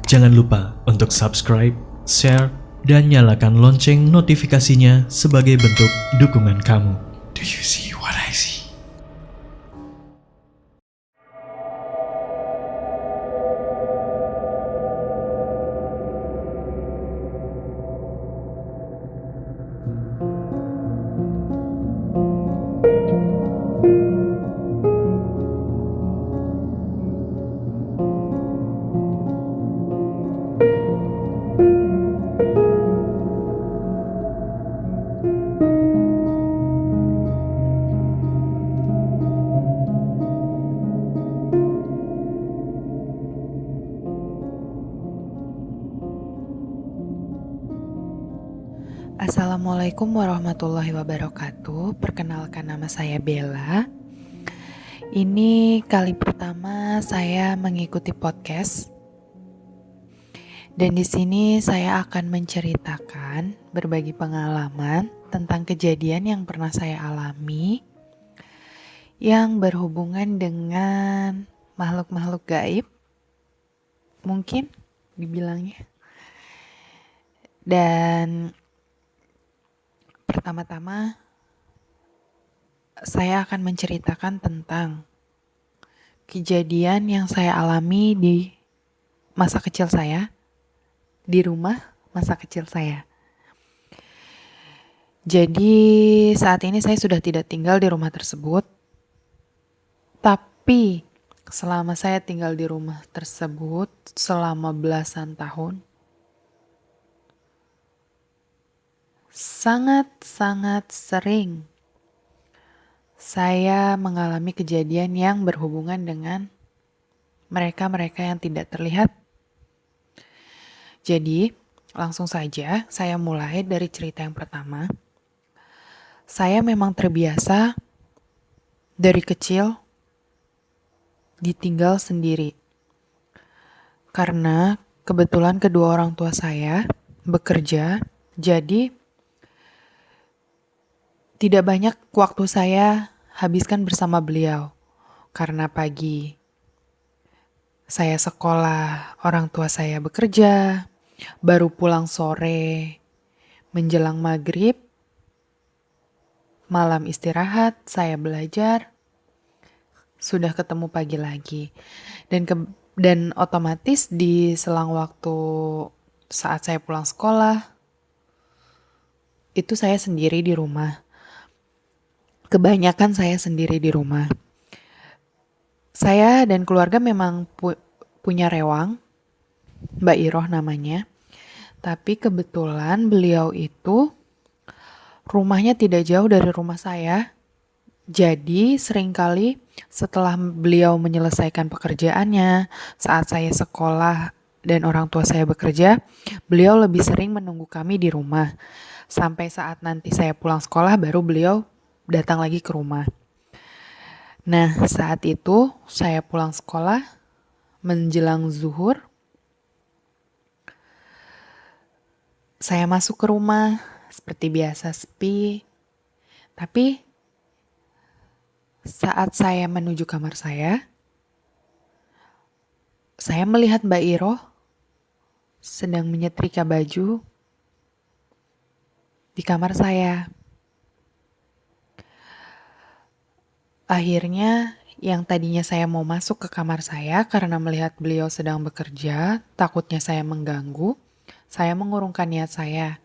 Jangan lupa untuk subscribe, share, dan nyalakan lonceng notifikasinya sebagai bentuk dukungan kamu. Do you see what I see? Assalamualaikum warahmatullahi wabarakatuh. Perkenalkan, nama saya Bella. Ini kali pertama saya mengikuti podcast. Dan di sini saya akan menceritakan berbagi pengalaman tentang kejadian yang pernah saya alami yang berhubungan dengan makhluk-makhluk gaib, mungkin dibilangnya. Dan pertama-tama saya akan menceritakan tentang kejadian yang saya alami di masa kecil saya, di rumah masa kecil saya. Jadi saat ini saya sudah tidak tinggal di rumah tersebut, tapi selama saya tinggal di rumah tersebut selama belasan tahun, sangat-sangat sering saya mengalami kejadian yang berhubungan dengan mereka-mereka yang tidak terlihat. Jadi, langsung saja saya mulai dari cerita yang pertama. Saya memang terbiasa dari kecil ditinggal sendiri. Karena kebetulan kedua orang tua saya bekerja, jadi tidak banyak waktu saya habiskan bersama beliau. Karena pagi saya sekolah, orang tua saya bekerja, baru pulang sore, menjelang maghrib, malam istirahat, saya belajar, sudah ketemu pagi lagi. Dan otomatis di selang waktu saat saya pulang sekolah, itu saya sendiri di rumah. Kebanyakan saya sendiri di rumah. Saya dan keluarga memang punya rewang, Mbak Iroh namanya. Tapi kebetulan beliau itu rumahnya tidak jauh dari rumah saya. Jadi seringkali setelah beliau menyelesaikan pekerjaannya, saat saya sekolah dan orang tua saya bekerja, beliau lebih sering menunggu kami di rumah. Sampai saat nanti saya pulang sekolah baru beliau datang lagi ke rumah. Nah, saat itu saya pulang sekolah menjelang zuhur. Saya masuk ke rumah seperti biasa sepi. Tapi saat saya menuju kamar saya melihat Mbak Iroh sedang menyetrika baju di kamar saya. Akhirnya yang tadinya saya mau masuk ke kamar saya karena melihat beliau sedang bekerja, takutnya saya mengganggu, saya mengurungkan niat saya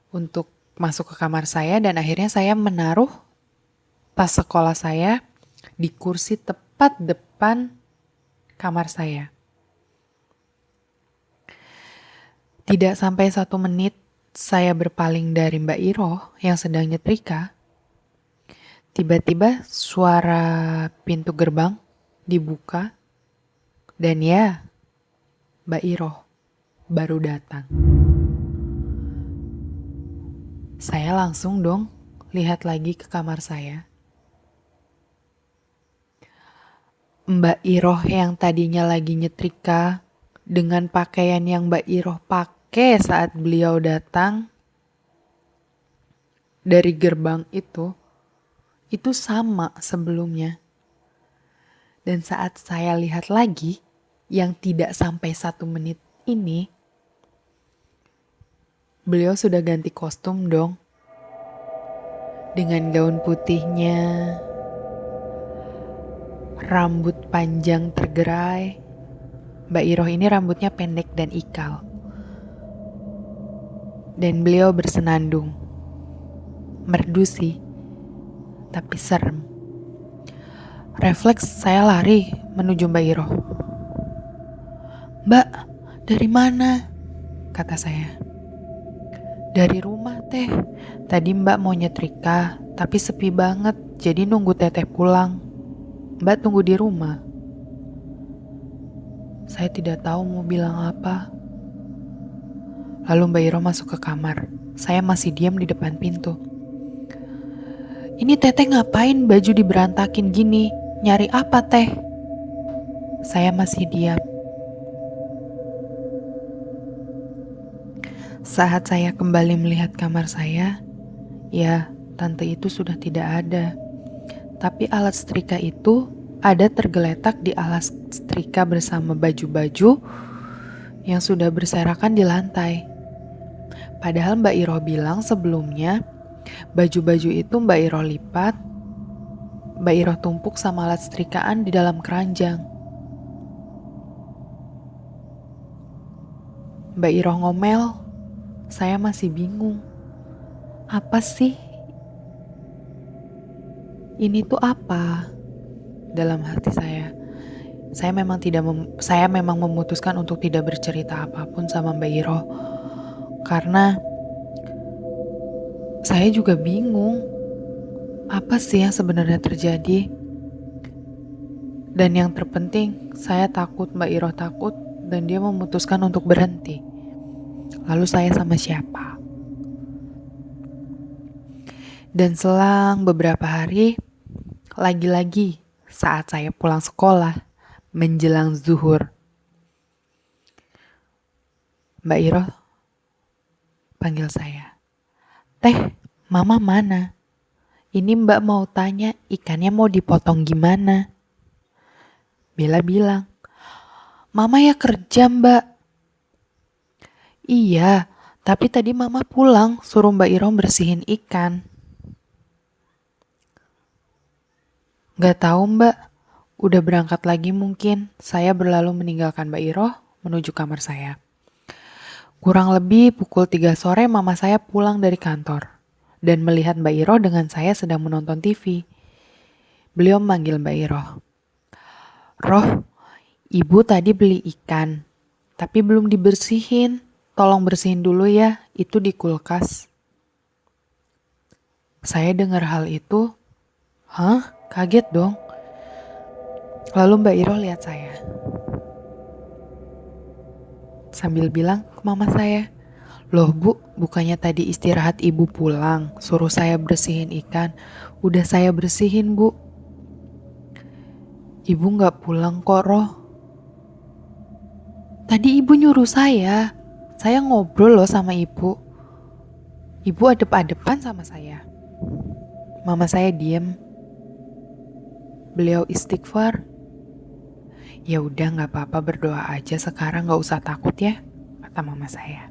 untuk masuk ke kamar saya dan akhirnya saya menaruh tas sekolah saya di kursi tepat depan kamar saya. Tidak sampai 1 menit saya berpaling dari Mbak Iroh yang sedang nyetrika. Tiba-tiba suara pintu gerbang dibuka dan ya, Mbak Iroh baru datang. Saya langsung dong lihat lagi ke kamar saya. Mbak Iroh yang tadinya lagi nyetrika dengan pakaian yang Mbak Iroh pakai saat beliau datang dari gerbang itu sama sebelumnya. Dan saat saya lihat lagi, yang tidak sampai 1 menit ini, beliau sudah ganti kostum dong. Dengan gaun putihnya, rambut panjang tergerai. Mbak Iroh ini rambutnya pendek dan ikal. Dan beliau bersenandung. Merdu sih, tapi serem. Refleks saya lari menuju Mbak Iroh. "Mbak, dari mana?" kata saya. "Dari rumah teh. Tadi Mbak mau nyetrika, tapi sepi banget, jadi nunggu teteh pulang. Mbak tunggu di rumah." Saya tidak tahu mau bilang apa. Lalu Mbak Iro masuk ke kamar. Saya masih diam di depan pintu. "Ini teteh ngapain baju diberantakin gini? Nyari apa teh?" Saya masih diam. Saat saya kembali melihat kamar saya, ya, tante itu sudah tidak ada. Tapi alat setrika itu ada tergeletak di alas setrika bersama baju-baju yang sudah berserakan di lantai. Padahal Mbak Iro bilang sebelumnya baju-baju itu Mbak Iro lipat, Mbak Iro tumpuk sama alat setrikaan di dalam keranjang. Mbak Iro ngomel, saya masih bingung. Apa sih? Ini tuh apa? Dalam hati saya. Saya memang memutuskan untuk tidak bercerita apapun sama Mbak Iro. Karena saya juga bingung. Apa sih yang sebenarnya terjadi? Dan yang terpenting, saya takut Mbak Iro takut dan dia memutuskan untuk berhenti. Lalu saya sama siapa? Dan selang beberapa hari, lagi-lagi saat saya pulang sekolah, menjelang zuhur, Mbak Iro panggil saya. "Teh, Mama mana? Ini Mbak mau tanya ikannya mau dipotong gimana?" Bella bilang, "Mama ya kerja Mbak." "Iya, tapi tadi Mama pulang suruh Mbak Iro bersihin ikan." "Gak tahu Mbak, udah berangkat lagi mungkin." Saya berlalu meninggalkan Mbak Iro menuju kamar saya. Kurang lebih pukul 3 sore mama saya pulang dari kantor dan melihat Mbak Iro dengan saya sedang menonton TV. Beliau memanggil Mbak Iro. "Roh, Ibu tadi beli ikan, tapi belum dibersihin. Tolong bersihin dulu ya, itu di kulkas." Saya dengar hal itu, "Hah? Kaget dong." Lalu Mbak Iro lihat saya sambil bilang ke mama saya, "Loh Bu, bukannya tadi istirahat Ibu pulang, suruh saya bersihin ikan. Udah saya bersihin Bu." "Ibu gak pulang kok Roh. Tadi Ibu nyuruh saya ngobrol loh sama Ibu. Ibu adep-adepan sama saya." Mama saya diem. Beliau istighfar. "Ya udah gak apa-apa, berdoa aja sekarang, gak usah takut ya," kata mama saya.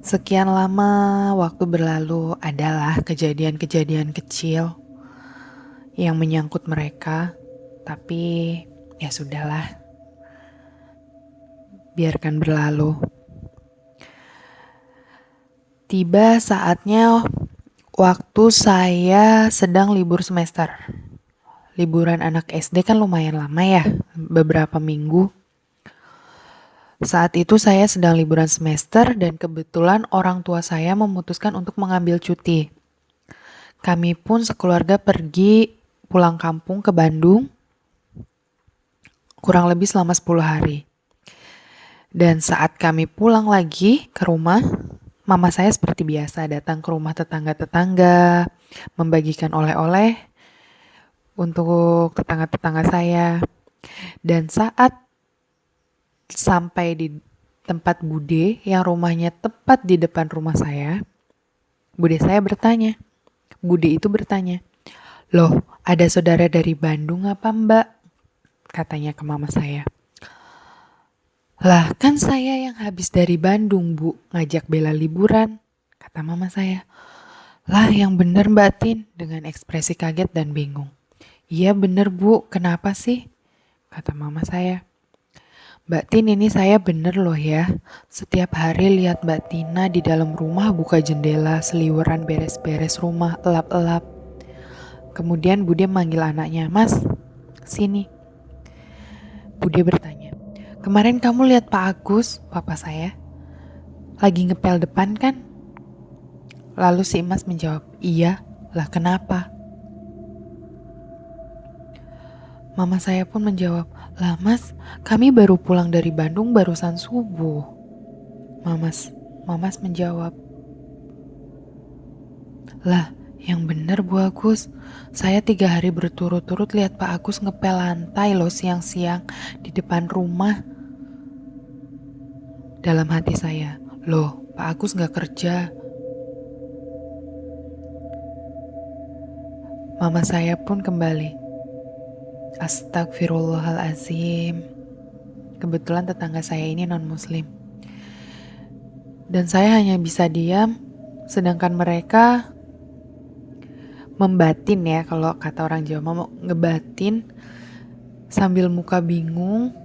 Sekian lama waktu berlalu, adalah kejadian-kejadian kecil yang menyangkut mereka, tapi ya sudahlah, biarkan berlalu. Tiba saatnya waktu saya sedang libur semester. Liburan anak SD kan lumayan lama ya, beberapa minggu. Saat itu saya sedang liburan semester dan kebetulan orang tua saya memutuskan untuk mengambil cuti. Kami pun sekeluarga pergi pulang kampung ke Bandung kurang lebih selama 10 hari. Dan saat kami pulang lagi ke rumah, mama saya seperti biasa datang ke rumah tetangga-tetangga, membagikan oleh-oleh untuk tetangga-tetangga saya. Dan saat sampai di tempat Bude yang rumahnya tepat di depan rumah saya, Bude itu bertanya, "Loh, ada saudara dari Bandung apa Mbak?" katanya ke mama saya. Lah kan saya yang habis dari Bandung bu, ngajak Bella liburan, kata mama saya. Lah yang bener Mbak Tin, dengan ekspresi kaget dan bingung. Iya bener bu, kenapa sih? Kata mama saya. Mbak Tin ini saya bener loh ya. Setiap hari lihat Mbak Tina di dalam rumah buka jendela, seliweran beres-beres rumah, elap-elap. Kemudian Bude manggil anaknya, Mas, sini. Bude bertanya, kemarin kamu lihat Pak Agus, papa saya, lagi ngepel depan kan? Lalu si Mas menjawab, iya, lah kenapa? Mama saya pun menjawab, lah Mas, kami baru pulang dari Bandung barusan subuh. Mamas menjawab, lah yang bener Bu Agus, saya 3 hari berturut-turut lihat Pak Agus ngepel lantai loh siang-siang di depan rumah. Dalam hati saya, loh Pak Agus gak kerja. Mama saya pun kembali, astagfirullahalazim. Kebetulan tetangga saya ini non-muslim. Dan saya hanya bisa diam, sedangkan mereka membatin ya, kalau kata orang Jawa mau ngebatin sambil muka bingung,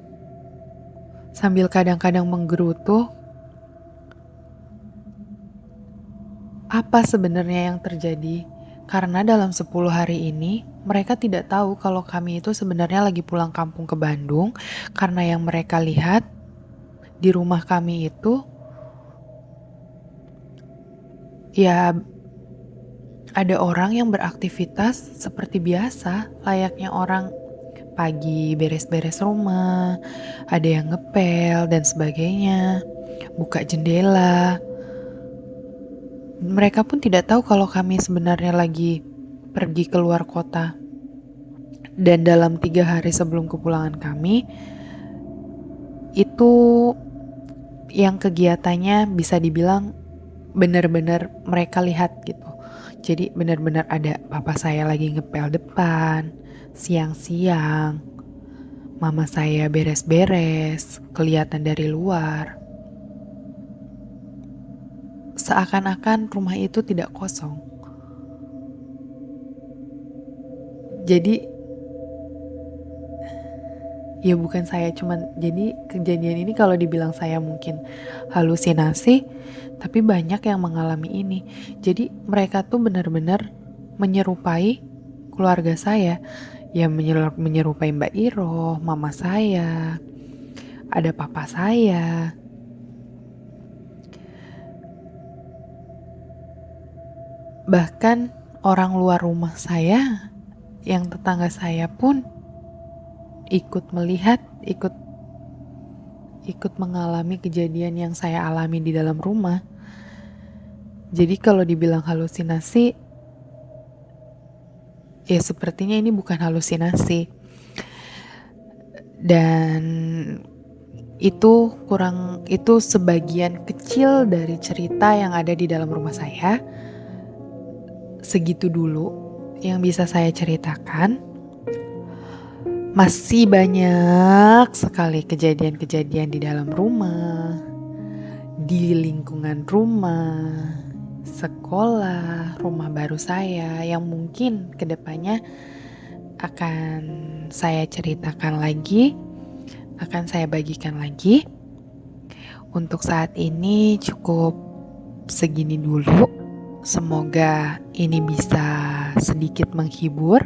sambil kadang-kadang menggerutu. Apa sebenarnya yang terjadi? Karena dalam 10 hari ini mereka tidak tahu kalau kami itu sebenarnya lagi pulang kampung ke Bandung, karena yang mereka lihat di rumah kami itu ya ada orang yang beraktivitas seperti biasa, layaknya orang pagi beres-beres rumah, ada yang ngepel dan sebagainya, buka jendela. Mereka pun tidak tahu kalau kami sebenarnya lagi pergi keluar kota. Dan dalam 3 hari sebelum kepulangan kami, itu yang kegiatannya bisa dibilang benar-benar mereka lihat gitu. Jadi benar-benar ada papa saya lagi ngepel depan, siang-siang, mama saya beres-beres, kelihatan dari luar. Seakan-akan rumah itu tidak kosong. Jadi ya bukan saya cuman, jadi kejadian ini kalau dibilang saya mungkin halusinasi, tapi banyak yang mengalami ini. Jadi mereka tuh benar-benar menyerupai keluarga saya. Ya menyerupai Mbak Iro, mama saya, ada papa saya. Bahkan orang luar rumah saya, yang tetangga saya pun ikut melihat, ikut mengalami kejadian yang saya alami di dalam rumah. Jadi kalau dibilang halusinasi, ya sepertinya ini bukan halusinasi. Dan itu sebagian kecil dari cerita yang ada di dalam rumah saya. Segitu dulu yang bisa saya ceritakan. Masih banyak sekali kejadian-kejadian di dalam rumah, di lingkungan rumah, sekolah, rumah baru saya yang mungkin kedepannya akan saya ceritakan lagi, akan saya bagikan lagi. Untuk saat ini cukup segini dulu. Semoga ini bisa sedikit menghibur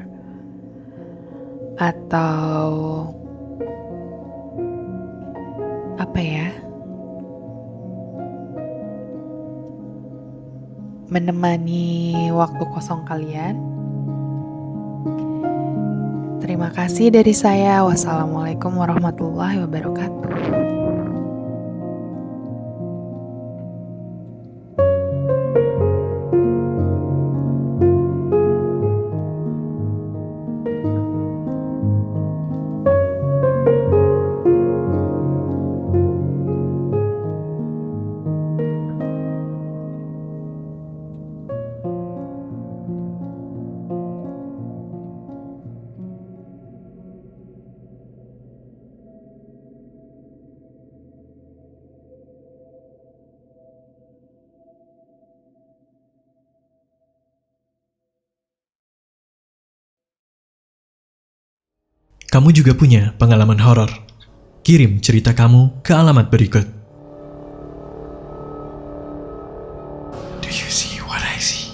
atau apa ya, menemani waktu kosong kalian. Terima kasih dari saya. Wassalamualaikum warahmatullahi wabarakatuh. kamu juga punya pengalaman horor? Kirim cerita kamu ke alamat berikut. Do you see what I see?